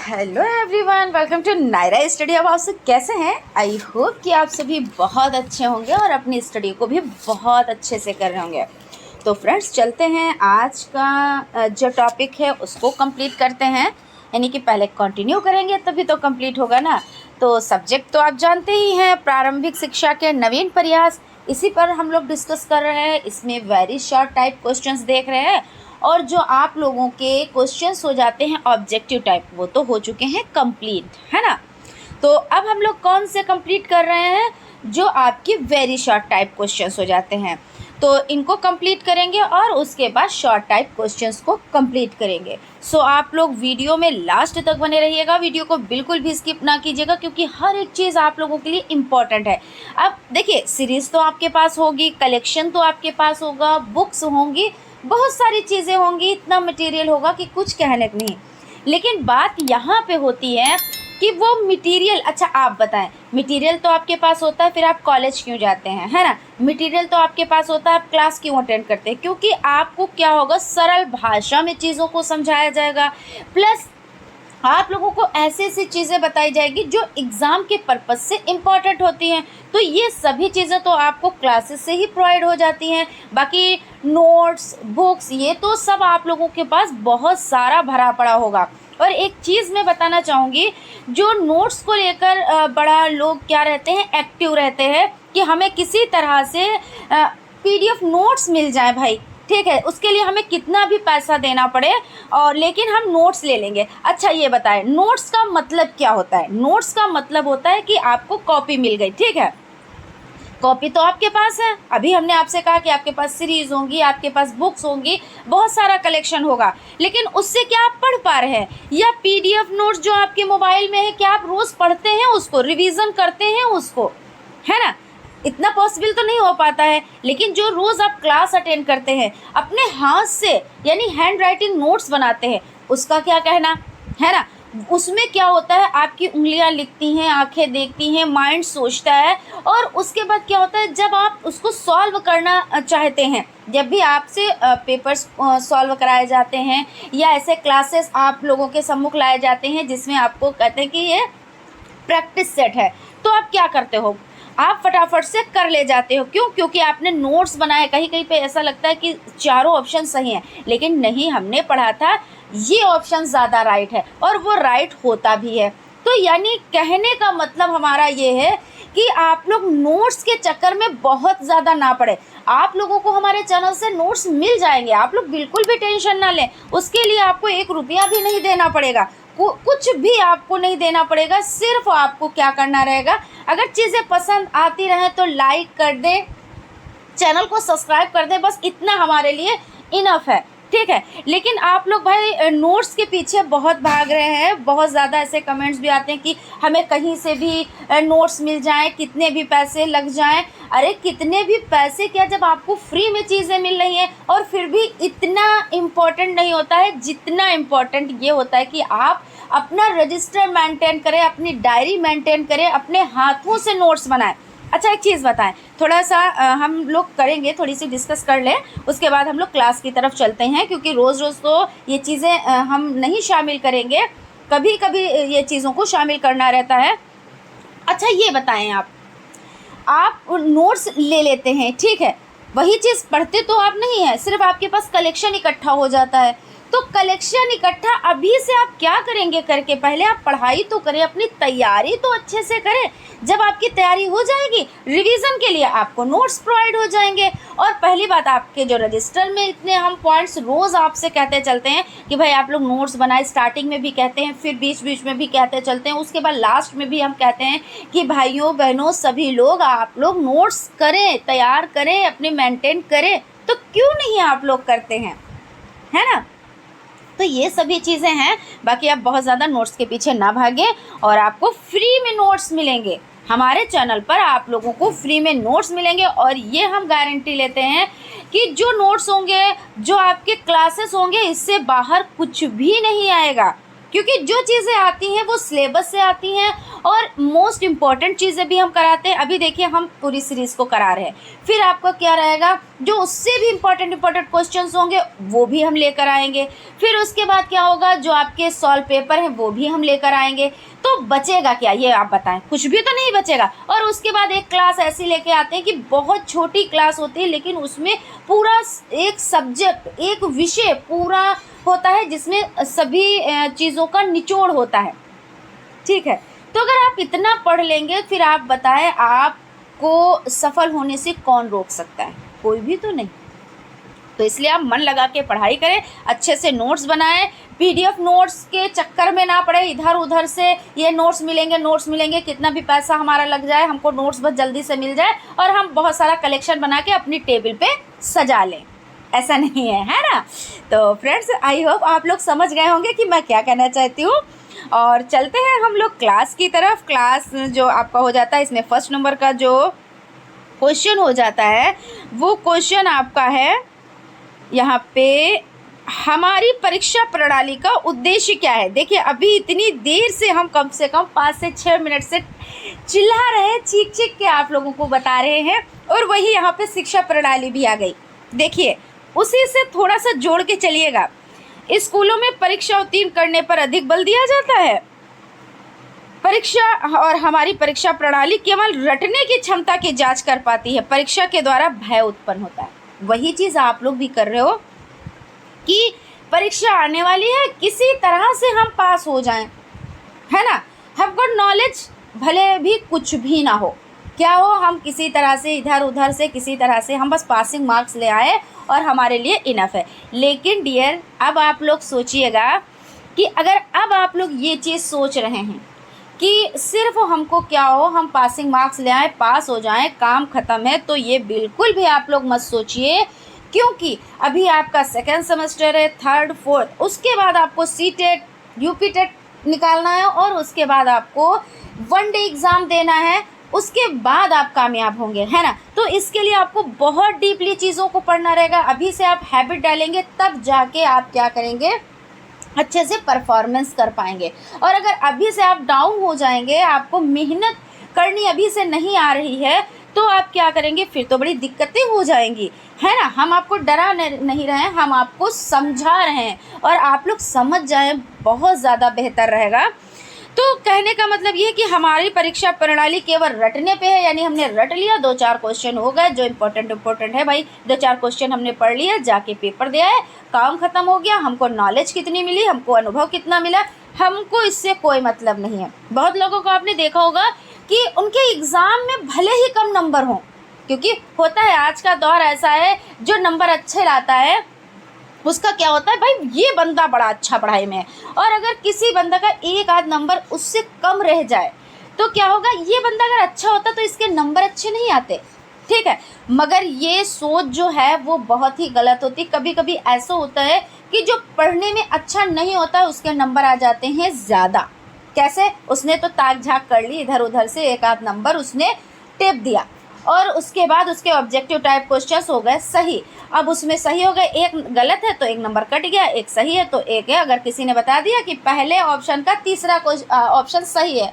Hello everyone, welcome to Nayra study. अब आप सब कैसे हैं? आई होप कि आप सभी बहुत अच्छे होंगे और अपनी स्टडी को भी बहुत अच्छे से कर रहे होंगे। तो फ्रेंड्स, चलते हैं आज का जो टॉपिक है उसको कंप्लीट करते हैं। यानी कि पहले कंटिन्यू करेंगे तभी तो कंप्लीट होगा ना। तो सब्जेक्ट तो आप जानते ही हैं, प्रारंभिक शिक्षा के नवीन प्रयास। इसी पर हम लोग डिस्कस कर रहे हैं। इसमें वेरी शॉर्ट टाइप क्वेश्चंस देख रहे हैं और जो आप लोगों के क्वेश्चंस हो जाते हैं ऑब्जेक्टिव टाइप, वो तो हो चुके हैं कंप्लीट, है ना। तो अब हम लोग कौन से कंप्लीट कर रहे हैं? जो आपके वेरी शॉर्ट टाइप क्वेश्चंस हो जाते हैं, तो इनको कंप्लीट करेंगे और उसके बाद शॉर्ट टाइप क्वेश्चंस को कंप्लीट करेंगे। सो आप लोग वीडियो में लास्ट तक बने रहिएगा, वीडियो को बिल्कुल भी स्किप ना कीजिएगा, क्योंकि हर एक चीज़ आप लोगों के लिए इम्पॉर्टेंट है। अब देखिए, सीरीज़ तो आपके पास होगी, कलेक्शन तो आपके पास होगा, बुक्स होंगी, बहुत सारी चीज़ें होंगी, इतना मटेरियल होगा कि कुछ कहने को नहीं। लेकिन बात यहाँ पे होती है कि वो मटेरियल, अच्छा आप बताएं, मटेरियल तो आपके पास होता है, फिर आप कॉलेज क्यों जाते हैं, है ना। मटेरियल तो आपके पास होता है, आप क्लास क्यों अटेंड करते हैं? क्योंकि आपको क्या होगा, सरल भाषा में चीज़ों को समझाया जाएगा, प्लस आप लोगों को ऐसी ऐसी चीज़ें बताई जाएगी जो एग्ज़ाम के पर्पज़ से इम्पॉर्टेंट होती हैं। तो ये सभी चीज़ें तो आपको क्लासेस से ही प्रोवाइड हो जाती हैं। बाकी नोट्स, बुक्स, ये तो सब आप लोगों के पास बहुत सारा भरा पड़ा होगा। और एक चीज़ मैं बताना चाहूँगी, जो नोट्स को लेकर बड़ा लोग क्या रहते हैं, एक्टिव रहते हैं कि हमें किसी तरह से PDF नोट्स मिल जाए भाई, ठीक है, उसके लिए हमें कितना भी पैसा देना पड़े, और लेकिन हम नोट्स ले लेंगे। अच्छा ये बताएं, नोट्स का मतलब क्या होता है? नोट्स का मतलब होता है कि आपको कॉपी मिल गई, ठीक है, कॉपी तो आपके पास है। अभी हमने आपसे कहा कि आपके पास सीरीज़ होंगी, आपके पास बुक्स होंगी, बहुत सारा कलेक्शन होगा, लेकिन उससे क्या आप पढ़ पा रहे हैं? या PDF नोट्स जो आपके मोबाइल में है, क्या आप रोज़ पढ़ते हैं उसको, रिवीजन करते हैं उसको, है ना? इतना पॉसिबल तो नहीं हो पाता है। लेकिन जो रोज़ आप क्लास अटेंड करते हैं, अपने हाथ से यानी हैंड राइटिंग नोट्स बनाते हैं, उसका क्या कहना है ना। उसमें क्या होता है, आपकी उंगलियां लिखती हैं, आंखें देखती हैं, माइंड सोचता है, और उसके बाद क्या होता है, जब आप उसको सॉल्व करना चाहते हैं, जब भी आपसे पेपर्स सॉल्व कराए जाते हैं या ऐसे क्लासेस आप लोगों के सम्मुख लाए जाते हैं जिसमें आपको कहते हैं कि ये प्रैक्टिस सेट है, तो आप क्या करते हो, आप फटाफट से कर ले जाते हो। क्यों? क्योंकि आपने नोट्स बनाए। कहीं कहीं पे ऐसा लगता है कि चारों ऑप्शन सही हैं, लेकिन नहीं, हमने पढ़ा था ये ऑप्शन ज़्यादा राइट है, और वो राइट होता भी है। तो यानी कहने का मतलब हमारा ये है कि आप लोग नोट्स के चक्कर में बहुत ज़्यादा ना पड़े। आप लोगों को हमारे चैनल से नोट्स मिल जाएंगे, आप लोग बिल्कुल भी टेंशन ना लें। उसके लिए आपको 1 रुपया भी नहीं देना पड़ेगा, कुछ भी आपको नहीं देना पड़ेगा। सिर्फ आपको क्या करना रहेगा, अगर चीज़ें पसंद आती रहें तो लाइक कर दें, चैनल को सब्सक्राइब कर दें, बस इतना हमारे लिए इनफ है, ठीक है। लेकिन आप लोग भाई नोट्स के पीछे बहुत भाग रहे हैं। बहुत ज़्यादा ऐसे कमेंट्स भी आते हैं कि हमें कहीं से भी नोट्स मिल जाएं, कितने भी पैसे लग जाएं। अरे कितने भी पैसे क्या, जब आपको फ्री में चीज़ें मिल रही हैं। और फिर भी इतना इम्पोर्टेंट नहीं होता है जितना इम्पोर्टेंट ये होता है कि आप अपना रजिस्टर मेंटेन करें, अपनी डायरी मेंटेन करें, अपने हाथों से नोट्स बनाएं। अच्छा एक चीज़ बताएं, थोड़ा सा हम लोग करेंगे, थोड़ी सी डिस्कस कर लें, उसके बाद हम लोग क्लास की तरफ चलते हैं, क्योंकि रोज़ रोज़ तो ये चीज़ें हम नहीं शामिल करेंगे, कभी कभी ये चीज़ों को शामिल करना रहता है। अच्छा ये बताएं, आप नोट्स ले लेते हैं, ठीक है, वही चीज़ पढ़ते तो आप नहीं हैं, सिर्फ आपके पास कलेक्शन इकट्ठा हो जाता है। तो कलेक्शन इकट्ठा अभी से आप क्या करेंगे करके, पहले आप पढ़ाई तो करें, अपनी तैयारी तो अच्छे से करें। जब आपकी तैयारी हो जाएगी, रिवीजन के लिए आपको नोट्स प्रोवाइड हो जाएंगे। और पहली बात, आपके जो रजिस्टर में इतने हम पॉइंट्स रोज़ आपसे कहते चलते हैं कि भाई आप लोग नोट्स बनाए, स्टार्टिंग में भी कहते हैं, फिर बीच बीच में भी कहते चलते हैं, उसके बाद लास्ट में भी हम कहते हैं कि भाइयों बहनों सभी लोग आप लोग नोट्स करें, तैयार करें, अपने मेंटेन करें। तो क्यों नहीं आप लोग करते हैं, है ना। तो ये सभी चीज़ें हैं। बाकी आप बहुत ज़्यादा नोट्स के पीछे ना भागें, और आपको फ्री में नोट्स मिलेंगे हमारे चैनल पर, आप लोगों को फ्री में नोट्स मिलेंगे। और ये हम गारंटी लेते हैं कि जो नोट्स होंगे, जो आपके क्लासेस होंगे, इससे बाहर कुछ भी नहीं आएगा। क्योंकि जो चीज़ें आती हैं वो सिलेबस से आती हैं, और मोस्ट इम्पॉर्टेंट चीज़ें भी हम कराते हैं। अभी देखिए हम पूरी सीरीज़ को करा रहे हैं, फिर आपका क्या रहेगा, जो उससे भी इम्पॉर्टेंट क्वेश्चंस होंगे वो भी हम लेकर आएंगे। फिर उसके बाद क्या होगा, जो आपके सॉल्व पेपर हैं वो भी हम लेकर आएंगे। तो बचेगा क्या, ये आप बताएं, कुछ भी तो नहीं बचेगा। और उसके बाद एक क्लास ऐसी लेके आते हैं कि बहुत छोटी क्लास होती है, लेकिन उसमें पूरा एक सब्जेक्ट, एक विषय पूरा होता है, जिसमें सभी चीज़ों का निचोड़ होता है। ठीक है, तो अगर आप इतना पढ़ लेंगे, फिर आप बताएं आपको सफल होने से कौन रोक सकता है, कोई भी तो नहीं। तो इसलिए आप मन लगा के पढ़ाई करें, अच्छे से नोट्स बनाएं, पीडीएफ नोट्स के चक्कर में ना पड़े, इधर उधर से ये नोट्स मिलेंगे, कितना भी पैसा हमारा लग जाए, हमको नोट्स बस जल्दी से मिल जाए और हम बहुत सारा कलेक्शन बना के अपनी टेबल पे सजा लें, ऐसा नहीं है ना। तो फ्रेंड्स, आई होप आप लोग समझ गए होंगे कि मैं क्या कहना चाहती हूँ। और चलते हैं हम लोग क्लास की तरफ। क्लास जो आपका हो जाता है, इसमें फर्स्ट नंबर का जो क्वेश्चन हो जाता है वो क्वेश्चन आपका है यहाँ पे, हमारी परीक्षा प्रणाली का उद्देश्य क्या है। देखिए अभी इतनी देर से हम कम से कम 5 से 6 मिनट से चिल्ला रहे हैं, चीख चीख के आप लोगों को बता रहे हैं, और वही यहाँ पे शिक्षा प्रणाली भी आ गई। देखिए उसी से थोड़ा सा जोड़ के चलिएगा। स्कूलों में परीक्षा उत्तीर्ण करने पर अधिक बल दिया जाता है। परीक्षा और हमारी परीक्षा प्रणाली केवल रटने की क्षमता की जांच कर पाती है, परीक्षा के द्वारा भय उत्पन्न होता है। वही चीज़ आप लोग भी कर रहे हो कि परीक्षा आने वाली है, किसी तरह से हम पास हो जाएं, है ना। हमको नॉलेज भले भी कुछ भी ना हो, क्या हो, हम किसी तरह से इधर उधर से किसी तरह से हम बस पासिंग मार्क्स ले आए और हमारे लिए इनफ है। लेकिन डियर, अब आप लोग सोचिएगा कि अगर अब आप लोग ये चीज़ सोच रहे हैं कि सिर्फ हमको क्या हो, हम पासिंग मार्क्स ले आए, पास हो जाएं, काम ख़त्म है, तो ये बिल्कुल भी आप लोग मत सोचिए। क्योंकि अभी आपका सेकेंड सेमेस्टर है, थर्ड फोर्थ, उसके बाद आपको सीटेट यूपीटेट निकालना है, और उसके बाद आपको वन डे एग्ज़ाम देना है, उसके बाद आप कामयाब होंगे, है ना। तो इसके लिए आपको बहुत डीपली चीज़ों को पढ़ना रहेगा। अभी से आप हैबिट डालेंगे, तब जाके आप क्या करेंगे, अच्छे से परफॉर्मेंस कर पाएंगे। और अगर अभी से आप डाउन हो जाएंगे, आपको मेहनत करनी अभी से नहीं आ रही है, तो आप क्या करेंगे, फिर तो बड़ी दिक्कतें हो जाएंगी, है ना। हम आपको डरा नहीं रहे हैं, हम आपको समझा रहे हैं, और आप लोग समझ जाएं बहुत ज़्यादा बेहतर रहेगा। तो कहने का मतलब ये है कि हमारी परीक्षा प्रणाली केवल रटने पे है, यानी हमने रट लिया, 2-4 क्वेश्चन हो गए जो इम्पोर्टेंट है भाई, 2-4 क्वेश्चन हमने पढ़ लिया, जाके पेपर दे आए, काम ख़त्म हो गया। हमको नॉलेज कितनी मिली, हमको अनुभव कितना मिला, हमको इससे कोई मतलब नहीं है। बहुत लोगों को आपने देखा होगा कि उनके एग्ज़ाम में भले ही कम नंबर हों, क्योंकि होता है आज का दौर ऐसा है, जो नंबर अच्छे लाता है उसका क्या होता है, भाई ये बंदा बड़ा अच्छा पढ़ाई में है। और अगर किसी बंदा का एक आध नंबर उससे कम रह जाए तो क्या होगा, ये बंदा अगर अच्छा होता तो इसके नंबर अच्छे नहीं आते, ठीक है। मगर ये सोच जो है वो बहुत ही गलत होती। कभी कभी ऐसा होता है कि जो पढ़ने में अच्छा नहीं होता उसके नंबर आ जाते हैं ज़्यादा। कैसे, उसने तो ताक झाक कर ली, इधर उधर से एक आध नंबर उसने टेप दिया, और उसके बाद उसके ऑब्जेक्टिव टाइप क्वेश्चंस हो गए सही। अब उसमें सही हो गए, एक गलत है तो एक नंबर कट गया, एक सही है तो एक है। अगर किसी ने बता दिया कि पहले ऑप्शन का तीसरा ऑप्शन सही है,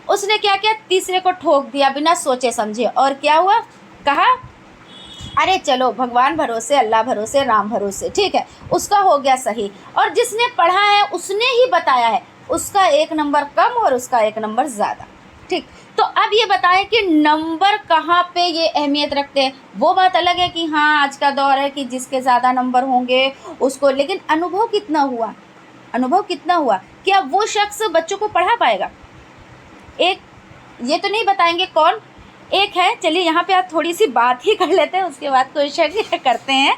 उसने क्या किया, तीसरे को ठोक दिया बिना सोचे समझे, और क्या हुआ, कहा अरे चलो भगवान भरोसे, अल्लाह भरोसे, राम भरोसे, ठीक है, उसका हो गया सही। और जिसने पढ़ा है उसने ही बताया है, उसका एक नंबर कम और उसका एक नंबर ज़्यादा, ठीक। तो अब ये बताएं कि नंबर कहाँ पे ये अहमियत रखते हैं। वो बात अलग है कि हाँ आज का दौर है कि जिसके ज़्यादा नंबर होंगे उसको, लेकिन अनुभव कितना हुआ, अनुभव कितना हुआ, क्या वो शख्स बच्चों को पढ़ा पाएगा। एक ये तो नहीं बताएंगे कौन, एक है, चलिए यहाँ पे आप थोड़ी सी बात ही कर लेते हैं, उसके बाद क्वेश्चन करते हैं।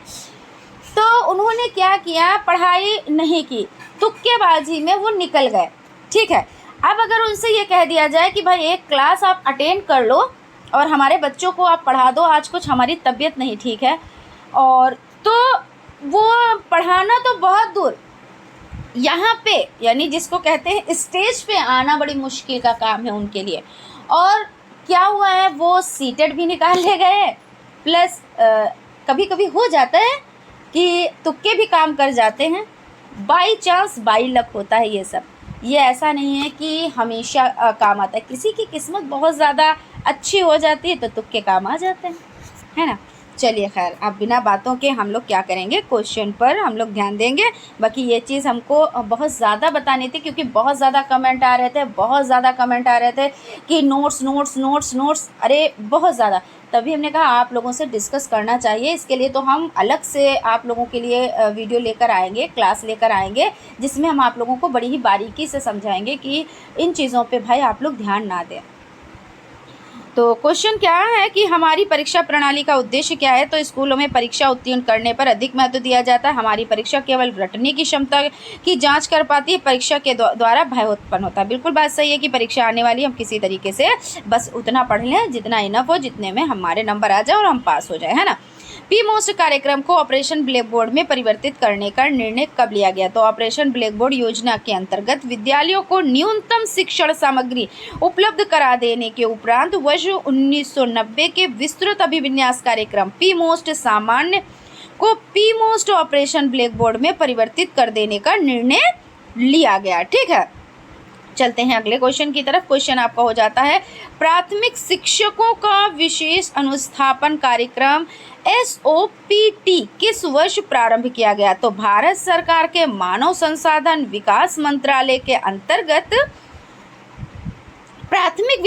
तो उन्होंने क्या किया, पढ़ाई नहीं की, तुक्केबाजी में वो निकल गए, ठीक है। अब अगर उनसे ये कह दिया जाए कि भाई एक क्लास आप अटेंड कर लो और हमारे बच्चों को आप पढ़ा दो, आज कुछ हमारी तबीयत नहीं ठीक है, और तो वो पढ़ाना तो बहुत दूर, यहाँ पे यानी जिसको कहते हैं स्टेज पे आना बड़ी मुश्किल का काम है उनके लिए। और क्या हुआ है, वो सीटेट भी निकाल ले गए, प्लस कभी कभी हो जाता है कि तुक्के भी काम कर जाते हैं, बाई चांस बाई लक होता है ये सब। ये ऐसा नहीं है कि हमेशा काम आता है। किसी की किस्मत बहुत ज़्यादा अच्छी हो जाती है तो तुक्के काम आ जाते हैं, है ना। चलिए खैर, अब बिना बातों के हम लोग क्या करेंगे, क्वेश्चन पर हम लोग ध्यान देंगे। बाकी ये चीज़ हमको बहुत ज़्यादा बतानी थी क्योंकि बहुत ज़्यादा कमेंट आ रहे थे, बहुत ज़्यादा कमेंट आ रहे थे कि नोट्स नोट्स नोट्स नोट्स, अरे बहुत ज़्यादा। तभी हमने कहा आप लोगों से डिस्कस करना चाहिए। इसके लिए तो हम अलग से आप लोगों के लिए वीडियो लेकर आएंगे, क्लास लेकर आएंगे, जिसमें हम आप लोगों को बड़ी ही बारीकी से समझाएंगे कि इन चीज़ों पे भाई आप लोग ध्यान ना दें। तो क्वेश्चन क्या है कि हमारी परीक्षा प्रणाली का उद्देश्य क्या है। तो स्कूलों में परीक्षा उत्तीर्ण करने पर अधिक महत्व दिया जाता है। हमारी परीक्षा केवल रटने की क्षमता की जांच कर पाती है, परीक्षा के द्वारा भय उत्पन्न होता है। बिल्कुल बात सही है कि परीक्षा आने वाली, हम किसी तरीके से बस उतना पढ़ लें जितना इनफ हो, जितने में हमारे नंबर आ जाए और हम पास हो जाए, है ना। पी मोस्ट कार्यक्रम को ऑपरेशन ब्लैक बोर्ड में परिवर्तित करने का निर्णय कब लिया गया। तो ऑपरेशन ब्लैक बोर्ड योजना के अंतर्गत विद्यालयों को न्यूनतम शिक्षण सामग्री उपलब्ध करा देने के उपरांत वर्ष 1990 के विस्तृत अभिविन्यास कार्यक्रम पी मोस्ट सामान्य को P most operation black board में परिवर्तित कर देने का निर्णय लिया गया। ठीक है, चलते हैं अगले क्वेश्चन की तरफ। क्वेश्चन आपका हो जाता है, प्राथमिक शिक्षकों का विशेष अनुस्थापन कार्यक्रम SOPT किस वर्ष प्रारंभ किया गया। तो भारत सरकार के मानव संसाधन विकास मंत्रालय के अंतर्गत प्राथमिक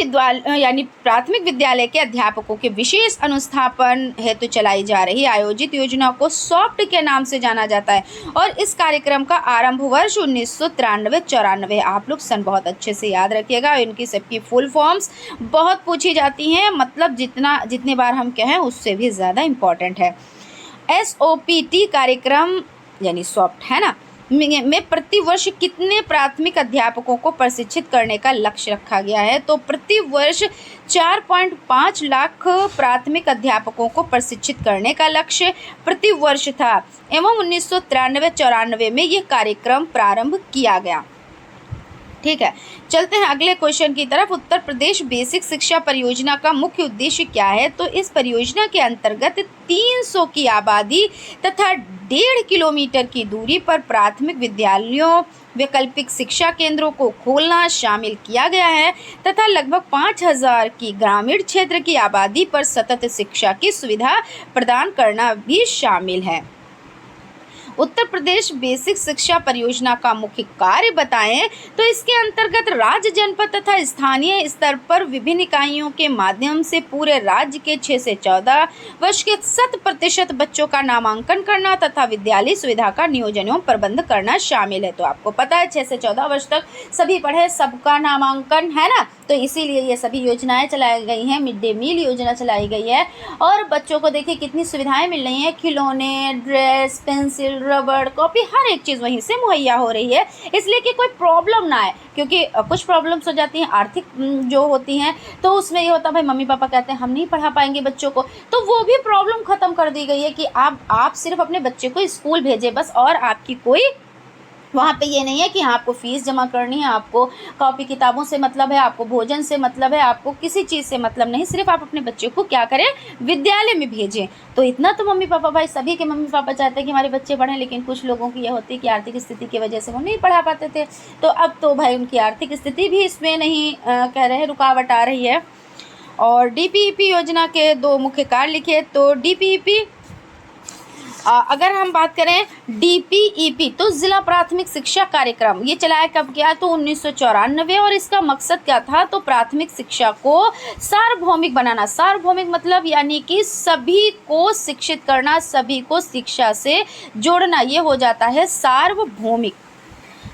विद्यालय के अध्यापकों के विशेष अनुस्थापन हेतु चलाई जा रही आयोजित योजना को सॉफ्ट के नाम से जाना जाता है और इस कार्यक्रम का आरंभ वर्ष 1993-94। आप लोग सन बहुत अच्छे से याद रखिएगा। इनकी सबकी फुल फॉर्म्स बहुत पूछी जाती हैं, मतलब जितने बार हम कहें उससे भी ज़्यादा इम्पॉर्टेंट है। SOPT कार्यक्रम यानी सॉफ्ट, है ना, में प्रति वर्ष कितने प्राथमिक अध्यापकों को प्रशिक्षित करने का लक्ष्य रखा गया है। तो प्रति वर्ष 4.5 लाख प्राथमिक अध्यापकों को प्रशिक्षित करने का लक्ष्य प्रति वर्ष था एवं 1993-94 में ये कार्यक्रम प्रारंभ किया गया। ठीक है, चलते हैं अगले क्वेश्चन की तरफ। उत्तर प्रदेश बेसिक शिक्षा परियोजना का मुख्य उद्देश्य क्या है। तो इस परियोजना के अंतर्गत 300 की आबादी तथा 1.5 किलोमीटर की दूरी पर प्राथमिक विद्यालयों, वैकल्पिक शिक्षा केंद्रों को खोलना शामिल किया गया है तथा लगभग 5000 की ग्रामीण क्षेत्र की आबादी पर सतत शिक्षा की सुविधा प्रदान करना भी शामिल है। उत्तर प्रदेश बेसिक शिक्षा परियोजना का मुख्य कार्य बताएं। तो इसके अंतर्गत राज्य, जनपद तथा स्थानीय स्तर पर विभिन्न इकाइयों के माध्यम से पूरे राज्य के 6 से 14 वर्ष के 100% बच्चों का नामांकन करना तथा विद्यालय सुविधा का नियोजन एवं प्रबंध करना शामिल है। तो आपको पता है 6 से 14 वर्ष तक सभी पढ़े, सबका नामांकन, है ना। तो इसीलिए ये सभी योजनाएं चलाई गई हैं। मिड डे मील योजना चलाई गई है और बच्चों को देखिए कितनी सुविधाएं मिल रही हैं। खिलौने, ड्रेस, पेंसिल, रबड़, कॉपी, हर एक चीज़ वहीं से मुहैया हो रही है, इसलिए कि कोई प्रॉब्लम ना आए। क्योंकि कुछ प्रॉब्लम्स हो जाती हैं आर्थिक जो होती हैं, तो उसमें ये होता है भाई मम्मी पापा कहते हैं हम नहीं पढ़ा पाएंगे बच्चों को, तो वो भी प्रॉब्लम ख़त्म कर दी गई है कि आप सिर्फ अपने बच्चे को स्कूल भेजें बस, और आपकी कोई वहाँ पे ये नहीं है कि आपको फ़ीस जमा करनी है, आपको कॉपी किताबों से मतलब है, आपको भोजन से मतलब है, आपको किसी चीज़ से मतलब नहीं। सिर्फ आप अपने बच्चे को क्या करें, विद्यालय में भेजें। तो इतना तो मम्मी पापा, भाई सभी के मम्मी पापा चाहते हैं कि हमारे बच्चे पढ़ें, लेकिन कुछ लोगों की यह होती है कि आर्थिक स्थिति की वजह से वो नहीं पढ़ा पाते थे। तो अब तो भाई उनकी आर्थिक स्थिति भी इसमें नहीं कह रहे रुकावट आ रही है। और DPEP योजना के 2 मुख्य कार्य लिखे। तो DPEP अगर हम बात करें DPEP तो जिला प्राथमिक शिक्षा कार्यक्रम, ये चलाया कब गया, तो 1994। और इसका मकसद क्या था, तो प्राथमिक शिक्षा को सार्वभौमिक बनाना। सार्वभौमिक मतलब यानी कि सभी को शिक्षित करना, सभी को शिक्षा से जोड़ना, ये हो जाता है सार्वभौमिक।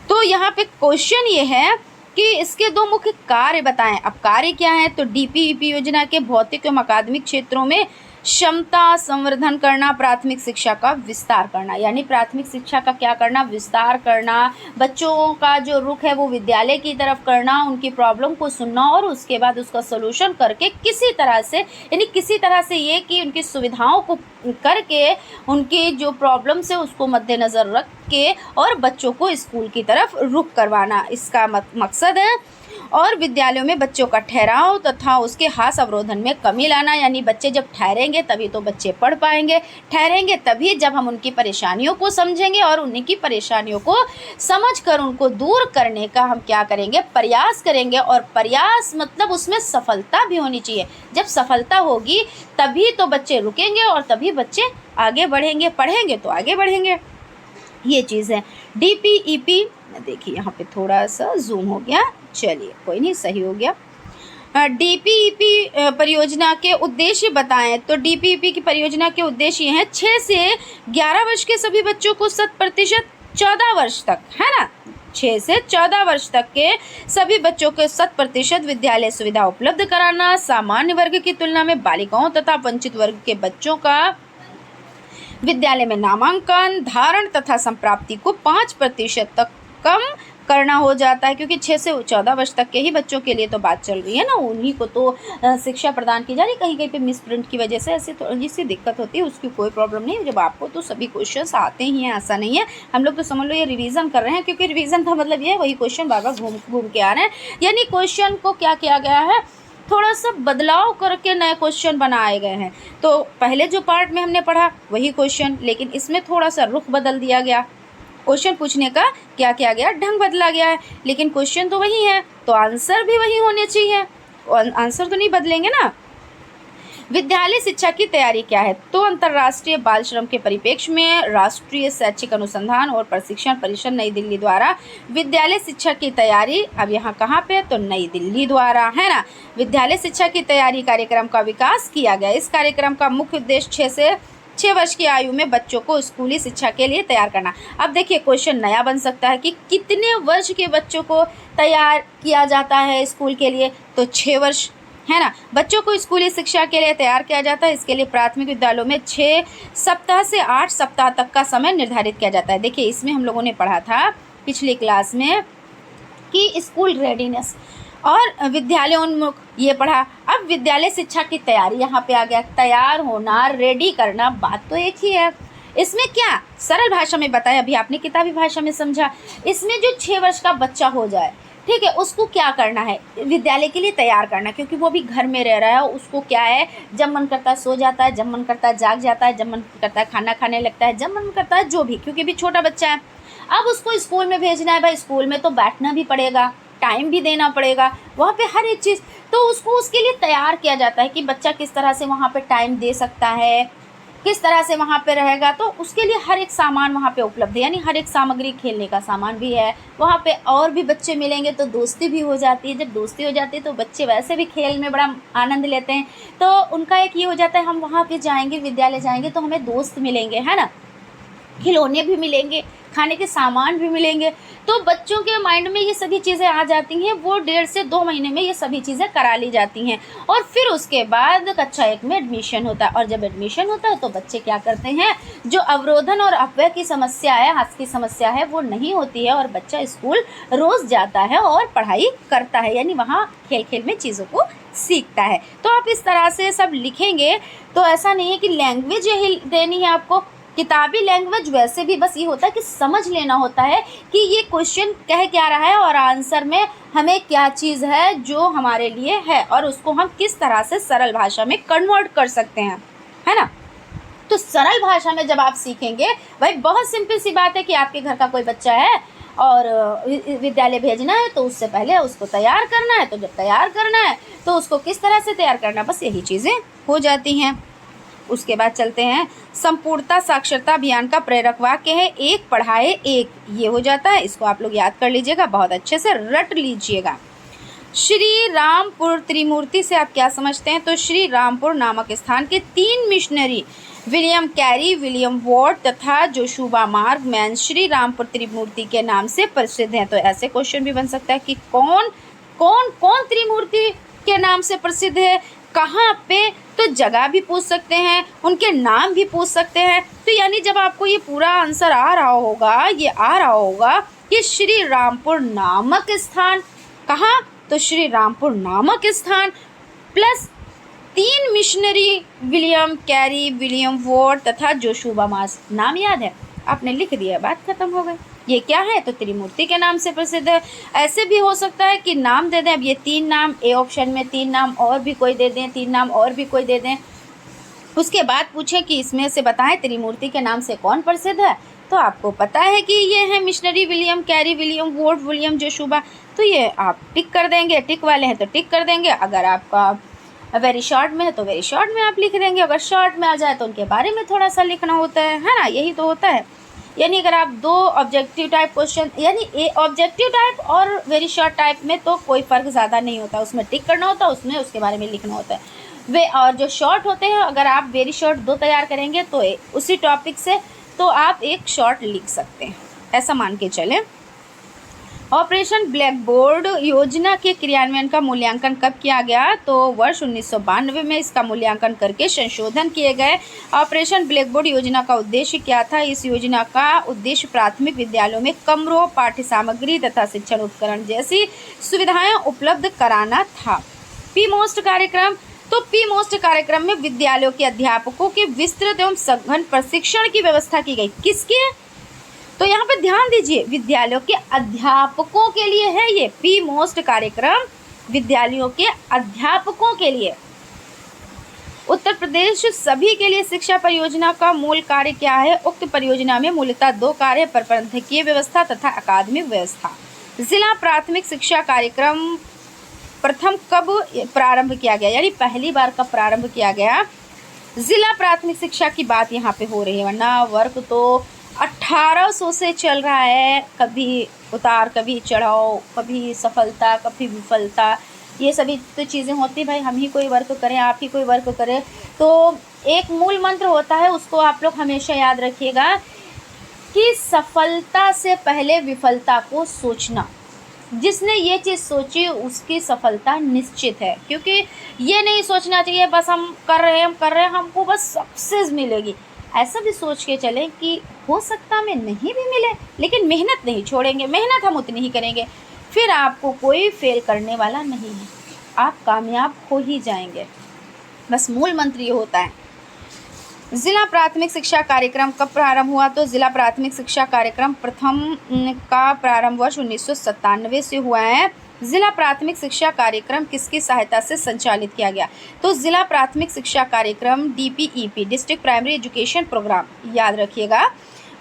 तो यहाँ पे क्वेश्चन ये है कि इसके 2 मुख्य कार्य बताएं। अब कार्य क्या है, तो DPEP योजना के भौतिक एवं अकादमिक क्षेत्रों में क्षमता संवर्धन करना, प्राथमिक शिक्षा का विस्तार करना। यानी प्राथमिक शिक्षा का क्या करना, विस्तार करना, बच्चों का जो रुख है वो विद्यालय की तरफ करना, उनकी प्रॉब्लम को सुनना और उसके बाद उसका सोल्यूशन करके किसी तरह से, यानी किसी तरह से ये कि उनकी सुविधाओं को करके उनकी जो प्रॉब्लम्स है उसको मद्देनज़र रख के और बच्चों को स्कूल की तरफ रुख करवाना इसका मकसद है। और विद्यालयों में बच्चों का ठहराव तथा उसके हास अवरोधन में कमी लाना, यानी बच्चे जब ठहरेंगे तभी तो बच्चे पढ़ पाएंगे, ठहरेंगे तभी जब हम उनकी परेशानियों को समझेंगे और उनकी परेशानियों को समझकर उनको दूर करने का हम क्या करेंगे, प्रयास करेंगे। और प्रयास मतलब उसमें सफलता भी होनी चाहिए। जब सफलता होगी तभी तो बच्चे रुकेंगे और तभी बच्चे आगे बढ़ेंगे, पढ़ेंगे तो आगे बढ़ेंगे। ये चीज़ है। DPEP, देखिए यहाँ पे थोड़ा सा जूम हो गया, चलिए कोई नहीं, सही हो गया। DPEP परियोजना के उद्देश्य बताएं। तो DPEP की परियोजना के उद्देश्य हैं 6 से 11 वर्ष के सभी बच्चों को 100% 14 वर्ष तक, है ना, 6 से 14 वर्ष तक के सभी बच्चों को 100% विद्यालय सुविधा उपलब्ध कराना, सामान्य वर्ग की तुलना में बालिकाओं तथा वंचित वर्ग के बच्चों का विद्यालय में नामांकन, धारण तथा संप्राप्ति को 5% तक कम करना हो जाता है, क्योंकि 6 से 14 वर्ष तक के ही बच्चों के लिए तो बात चल रही है ना, उन्हीं को तो शिक्षा प्रदान की जा रही है। कहीं कहीं पे मिस प्रिंट की वजह से ऐसे थोड़ी सी दिक्कत होती है, उसकी कोई प्रॉब्लम नहीं। जब आपको तो सभी क्वेश्चंस आते ही हैं, ऐसा नहीं है। हम लोग तो समझ लो ये रिवीजन कर रहे हैं, क्योंकि रिवीजन का मतलब ये है वही क्वेश्चन बार बार घूम घूम के आ रहे हैं, यानी क्वेश्चन को क्या किया गया है, थोड़ा सा बदलाव करके नए क्वेश्चन बनाए गए हैं। तो पहले जो पार्ट में हमने पढ़ा वही क्वेश्चन, लेकिन इसमें थोड़ा सा रुख बदल दिया गया, क्वेश्चन पूछने का क्या किया गया, ढंग बदला गया है, लेकिन क्वेश्चन तो वही है, तो आंसर भी वही होने चाहिए, आंसर तो नहीं बदलेंगे ना। विद्यालय शिक्षा की तैयारी क्या है, तो अंतर्राष्ट्रीय बाल श्रम के परिप्रेक्ष्य में राष्ट्रीय शैक्षिक अनुसंधान और प्रशिक्षण परिषद नई दिल्ली द्वारा विद्यालय शिक्षा की तैयारी, अब यहाँ कहाँ पे, तो नई दिल्ली द्वारा, है ना, विद्यालय शिक्षा की तैयारी कार्यक्रम का विकास किया गया। इस कार्यक्रम का मुख्य उद्देश्य 6 से 6 वर्ष की आयु में बच्चों को स्कूली शिक्षा के लिए तैयार करना। अब देखिए क्वेश्चन नया बन सकता है कि कितने वर्ष के बच्चों को तैयार किया जाता है स्कूल के लिए, तो 6 वर्ष, है ना। बच्चों को स्कूली शिक्षा के लिए तैयार किया जाता है। इसके लिए प्राथमिक विद्यालयों में 6 सप्ताह से 8 सप्ताह तक का समय निर्धारित किया जाता है। देखिए इसमें हम लोगों ने पढ़ा था पिछली क्लास में कि स्कूल रेडीनेस और विद्यालयोन्मुख, ये पढ़ा। अब विद्यालय शिक्षा की तैयारी यहाँ पे आ गया, तैयार होना, रेडी करना, बात तो एक ही है। इसमें क्या सरल भाषा में बताया, अभी आपने किताबी भाषा में समझा। इसमें जो 6 वर्ष का बच्चा हो जाए, ठीक है, उसको क्या करना है, विद्यालय के लिए तैयार करना, क्योंकि वो भी घर में रह रहा है। उसको क्या है, जब मन करता है सो जाता है, जब मन करता है जाग जाता है, जब मन करता है खाना खाने लगता है, जब मन करता है जो भी, क्योंकि अभी छोटा बच्चा है। अब उसको स्कूल में भेजना है, भाई स्कूल में तो बैठना भी पड़ेगा, टाइम भी देना पड़ेगा, वहाँ पे हर एक चीज़, तो उसको उसके लिए तैयार किया जाता है कि बच्चा किस तरह से वहाँ पे टाइम दे सकता है, किस तरह से वहाँ पे रहेगा। तो उसके लिए हर एक सामान वहाँ पे उपलब्ध है, यानी हर एक सामग्री, खेलने का सामान भी है वहाँ पे, और भी बच्चे मिलेंगे तो दोस्ती भी हो जाती है। जब दोस्ती हो जाती है तो बच्चे वैसे भी खेल में बड़ा आनंद लेते हैं, तो उनका एक ये हो जाता है हम वहाँ पे जाएंगे, विद्यालय जाएंगे तो हमें दोस्त मिलेंगे, है ना, खिलौने भी मिलेंगे, खाने के सामान भी मिलेंगे। तो बच्चों के माइंड में ये सभी चीज़ें आ जाती हैं, वो 1.5 से 2 महीने में ये सभी चीज़ें करा ली जाती हैं। और फिर उसके बाद कक्षा 1 में एडमिशन होता है, और जब एडमिशन होता है तो बच्चे क्या करते हैं, जो अवरोधन और अपव्यय की समस्या है, हाथ की समस्या है, वो नहीं होती है, और बच्चा स्कूल रोज़ जाता है और पढ़ाई करता है, यानी वहाँ खेल खेल में चीज़ों को सीखता है। तो आप इस तरह से सब लिखेंगे, तो ऐसा नहीं है कि लैंग्वेज यही देनी है आपको, किताबी लैंग्वेज वैसे भी बस ये होता है कि समझ लेना होता है कि ये क्वेश्चन कह क्या रहा है और आंसर में हमें क्या चीज़ है जो हमारे लिए है, और उसको हम किस तरह से सरल भाषा में कन्वर्ट कर सकते हैं, है ना। तो सरल भाषा में जब आप सीखेंगे, भाई बहुत सिंपल सी बात है कि आपके घर का कोई बच्चा है और विद्यालय भेजना है, तो उससे पहले उसको तैयार करना है। तो जब तैयार करना है तो उसको किस तरह से तैयार करना, बस यही चीज़ें हो जाती हैं। उसके बाद चलते हैं, संपूर्णता साक्षरता अभियान का प्रेरक वाक्य है, एक पढ़ाए एक, ये हो जाता है। इसको आप लोग याद कर लीजिएगा, बहुत अच्छे से रट लीजिएगा। श्री रामपुर त्रिमूर्ति से आप क्या समझते हैं, तो श्री रामपुर नामक स्थान के 3 missionary William Carey, William Ward तथा जोशुआ मार्गमैन श्री रामपुर त्रिमूर्ति के नाम से प्रसिद्ध हैं। तो ऐसे क्वेश्चन भी बन सकता है कि कौन कौन कौन त्रिमूर्ति के नाम से प्रसिद्ध है, कहाँ पे, तो जगह भी पूछ सकते हैं, उनके नाम भी पूछ सकते हैं। तो यानी जब आपको ये पूरा आंसर आ रहा होगा, ये आ रहा होगा कि श्री रामपुर नामक स्थान, कहाँ, तो श्री रामपुर नामक स्थान plus 3 missionary William Carey, William Ward तथा जोशुआ मार्श। नाम याद है, आपने लिख दिया, बात खत्म हो गई। ये क्या है? तो त्रिमूर्ति के नाम से प्रसिद्ध है। ऐसे भी हो सकता है कि नाम दे दें, अब ये 3 नाम, ए ऑप्शन में 3 नाम और भी कोई दे दें, 3 नाम और भी कोई दे दें, उसके बाद पूछें कि इसमें से बताएं त्रिमूर्ति के नाम से कौन प्रसिद्ध है। तो आपको पता है कि ये है missionary William Carey, William Ward, William Joshua. तो ये आप टिक कर देंगे, टिक वाले हैं तो टिक कर देंगे। अगर आपका वेरी शॉर्ट में है तो वेरी शॉर्ट में आप लिख देंगे। अगर शॉर्ट में आ जाए तो उनके बारे में थोड़ा सा लिखना होता है ना, यही तो होता है। यानी अगर आप 2 ऑब्जेक्टिव टाइप क्वेश्चन, यानी ऑब्जेक्टिव टाइप और वेरी शॉर्ट टाइप में तो कोई फ़र्क ज़्यादा नहीं होता, उसमें टिक करना होता है, उसमें उसके बारे में लिखना होता है। वे और जो शॉर्ट होते हैं, अगर आप वेरी शॉर्ट 2 तैयार करेंगे तो उसी टॉपिक से तो आप एक शॉर्ट लिख सकते हैं, ऐसा मान के चलें। ऑपरेशन ब्लैक बोर्ड योजना के क्रियान्वयन का मूल्यांकन कब किया गया? तो वर्ष 1992 में इसका मूल्यांकन करके संशोधन किए गए। ऑपरेशन ब्लैक बोर्ड योजना का उद्देश्य क्या था? इस योजना का उद्देश्य प्राथमिक विद्यालयों में कमरों, पाठ्य सामग्री तथा शिक्षण उपकरण जैसी सुविधाएं उपलब्ध कराना था। पी मोस्ट कार्यक्रम, तो पी मोस्ट कार्यक्रम में विद्यालयों के अध्यापकों के विस्तृत एवं सघन प्रशिक्षण की व्यवस्था की गई। किसके? तो यहाँ पे ध्यान दीजिए, विद्यालयों के अध्यापकों के लिए है ये पी मोस्ट कार्यक्रम, विद्यालयों के अध्यापकों के लिए। उत्तर प्रदेश सभी के लिए शिक्षा परियोजना का मूल कार्य क्या है? उक्त परियोजना में मूलतः 2 कार्य, प्रबंधकीय व्यवस्था तथा अकादमिक व्यवस्था। जिला प्राथमिक शिक्षा कार्यक्रम प्रथम कब प्रारंभ किया गया, यानी पहली बार कब प्रारंभ किया गया? जिला प्राथमिक शिक्षा की बात यहाँ पे हो रही है, वरना वर्क तो 1800 से चल रहा है। कभी उतार, कभी चढ़ाव, कभी सफलता, कभी विफलता, ये सभी तो चीज़ें होती। भाई हम ही कोई वर्क करें, आप ही कोई वर्क करें, तो एक मूल मंत्र होता है, उसको आप लोग हमेशा याद रखिएगा कि सफलता से पहले विफलता को सोचना। जिसने ये चीज़ सोची उसकी सफलता निश्चित है, क्योंकि ये नहीं सोचना चाहिए बस हम कर रहे हैं हमको बस सक्सेस मिलेगी। ऐसा भी सोच के चलें कि हो सकता हमें नहीं भी मिले, लेकिन मेहनत नहीं छोड़ेंगे, मेहनत हम उतनी ही करेंगे, फिर आपको कोई फेल करने वाला नहीं है, आप कामयाब हो ही जाएंगे। बस मूल मंत्र ये होता है। जिला प्राथमिक शिक्षा कार्यक्रम कब प्रारंभ हुआ? तो जिला प्राथमिक शिक्षा कार्यक्रम प्रथम का प्रारंभ वर्ष 1997 से हुआ है। जिला प्राथमिक शिक्षा कार्यक्रम किसकी सहायता से संचालित किया गया? तो जिला प्राथमिक शिक्षा कार्यक्रम DPEP, district primary education programme, याद रखिएगा,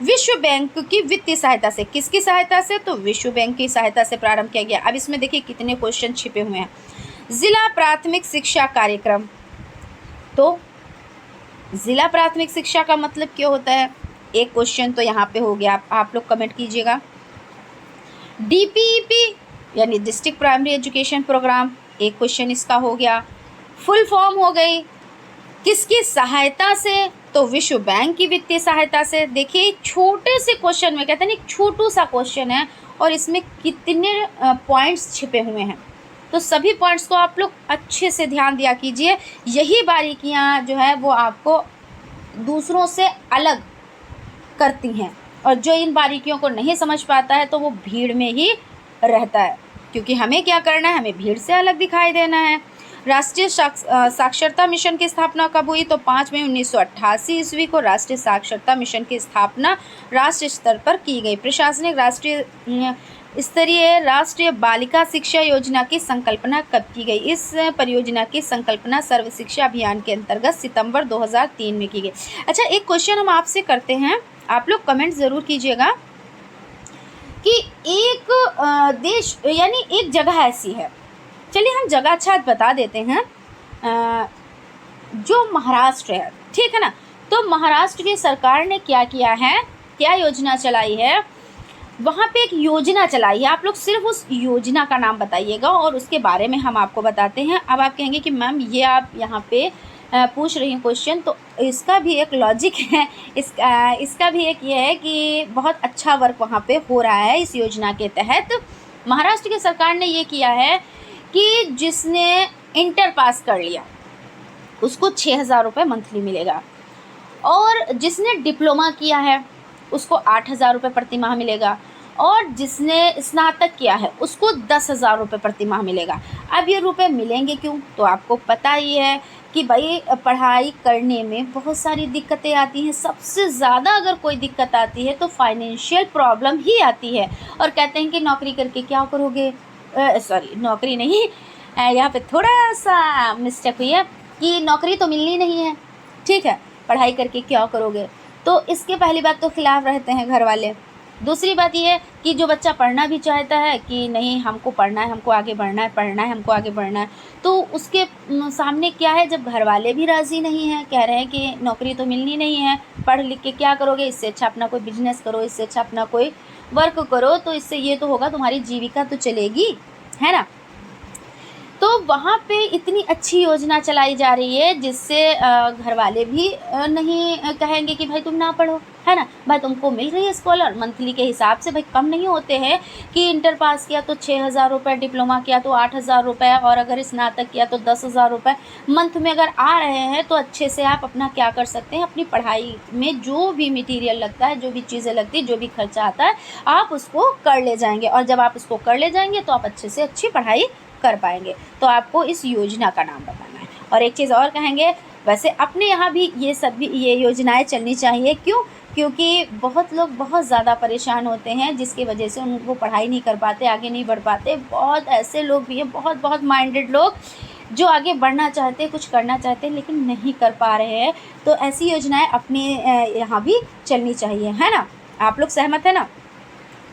विश्व बैंक की वित्तीय सहायता से। किसकी सहायता से? तो विश्व बैंक की सहायता से प्रारंभ किया गया। अब इसमें देखिए कितने क्वेश्चन छिपे हुए हैं। जिला प्राथमिक शिक्षा कार्यक्रम, तो जिला प्राथमिक शिक्षा का मतलब क्या होता है? एक क्वेश्चन तो यहाँ पे हो गया, आप लोग कमेंट कीजिएगा। DPEP यानी डिस्ट्रिक्ट प्राइमरी एजुकेशन प्रोग्राम, एक क्वेश्चन इसका हो गया। फुल फॉर्म हो गई किसकी सहायता से? तो विश्व बैंक की वित्तीय सहायता से। देखिए छोटे से क्वेश्चन में, कहते हैं ना छोटू सा क्वेश्चन है और इसमें कितने पॉइंट्स छिपे हुए हैं, तो सभी पॉइंट्स को आप लोग अच्छे से ध्यान दिया कीजिए। यही बारीकियाँ जो है वो आपको दूसरों से अलग करती हैं, और जो इन बारीकियों को नहीं समझ पाता है तो वो भीड़ में ही रहता है, क्योंकि हमें क्या करना है, हमें भीड़ से अलग दिखाई देना है। राष्ट्रीय साक्षरता मिशन की स्थापना कब हुई? तो 5 मई 1988 ईस्वी को राष्ट्रीय साक्षरता मिशन की स्थापना राष्ट्रीय स्तर पर की गई। प्रशासनिक राष्ट्रीय स्तरीय राष्ट्रीय बालिका शिक्षा योजना की संकल्पना कब की गई? इस परियोजना की संकल्पना सर्व शिक्षा अभियान के अंतर्गत सितंबर 2003 में की गई। अच्छा, एक क्वेश्चन हम आपसे करते हैं, आप लोग कमेंट ज़रूर कीजिएगा कि एक देश यानी एक जगह ऐसी है, चलिए हम जगह अच्छा बता देते हैं, जो महाराष्ट्र है, ठीक है ना। तो महाराष्ट्र की सरकार ने क्या किया है, क्या योजना चलाई है? वहाँ पे एक योजना चलाई है, आप लोग सिर्फ उस योजना का नाम बताइएगा और उसके बारे में हम आपको बताते हैं। अब आप कहेंगे कि मैम ये आप यहाँ पे पूछ रही हैं क्वेश्चन, तो इसका भी एक लॉजिक है, इसका भी एक ये है कि बहुत अच्छा वर्क वहाँ पे हो रहा है इस योजना के तहत। महाराष्ट्र की सरकार ने ये किया है कि जिसने इंटर पास कर लिया उसको 6,000 रुपये मंथली मिलेगा, और जिसने डिप्लोमा किया है उसको 8,000 रुपये प्रति माह मिलेगा, और जिसने स्नातक किया है उसको 10,000 रुपये प्रति माह मिलेगा। अब ये रुपए मिलेंगे क्यों? तो आपको पता ही है कि भाई पढ़ाई करने में बहुत सारी दिक्कतें आती हैं। सबसे ज़्यादा अगर कोई दिक्कत आती है तो फाइनेंशियल प्रॉब्लम ही आती है। और कहते हैं कि नौकरी करके क्या करोगे, सॉरी नौकरी नहीं, यहाँ पे थोड़ा सा मिस्टेक हुई है कि नौकरी तो मिलनी नहीं है, ठीक है, पढ़ाई करके क्या करोगे। तो इसके पहली बात तो खिलाफ़ रहते हैं घर वाले। दूसरी बात ये है कि जो बच्चा पढ़ना भी चाहता है कि नहीं हमको पढ़ना है, हमको आगे बढ़ना है, पढ़ना है, हमको आगे बढ़ना है, तो उसके सामने क्या है, जब घर वाले भी राज़ी नहीं हैं, कह रहे हैं कि नौकरी तो मिलनी नहीं है, पढ़ लिख के क्या करोगे, इससे अच्छा अपना कोई बिजनेस करो, इससे अच्छा अपना कोई वर्क करो, तो इससे ये तो होगा तुम्हारी जीविका तो चलेगी, है ना। तो वहाँ पे इतनी अच्छी योजना चलाई जा रही है जिससे घर वाले भी नहीं कहेंगे कि भाई तुम ना पढ़ो, है ना। भाई तुमको मिल रही है स्कॉलर मंथली के हिसाब से, भाई कम नहीं होते हैं कि इंटर पास किया तो 6,000 रुपये, डिप्लोमा किया तो 8,000 रुपये, और अगर स्नातक किया तो 10,000 रुपये मंथ में अगर आ रहे हैं तो अच्छे से आप अपना क्या कर सकते हैं, अपनी पढ़ाई में जो भी मटीरियल लगता है, जो भी चीज़ें लगती है, जो भी खर्चा आता है, आप उसको कर ले जाएंगे। और जब आप उसको कर ले जाएंगे तो आप अच्छे से अच्छी पढ़ाई कर पाएंगे। तो आपको इस योजना का नाम बताना है। और एक चीज़ और कहेंगे, वैसे अपने यहाँ भी ये योजनाएं चलनी चाहिए। क्यों? क्योंकि बहुत लोग बहुत ज़्यादा परेशान होते हैं जिसकी वजह से उनको पढ़ाई नहीं कर पाते, आगे नहीं बढ़ पाते। बहुत ऐसे लोग भी हैं, बहुत माइंडेड लोग जो आगे बढ़ना चाहते हैं, कुछ करना चाहते हैं लेकिन नहीं कर पा रहे हैं। तो ऐसी योजनाएं अपने यहाँ भी चलनी चाहिए, है ना। आप लोग सहमत है ना।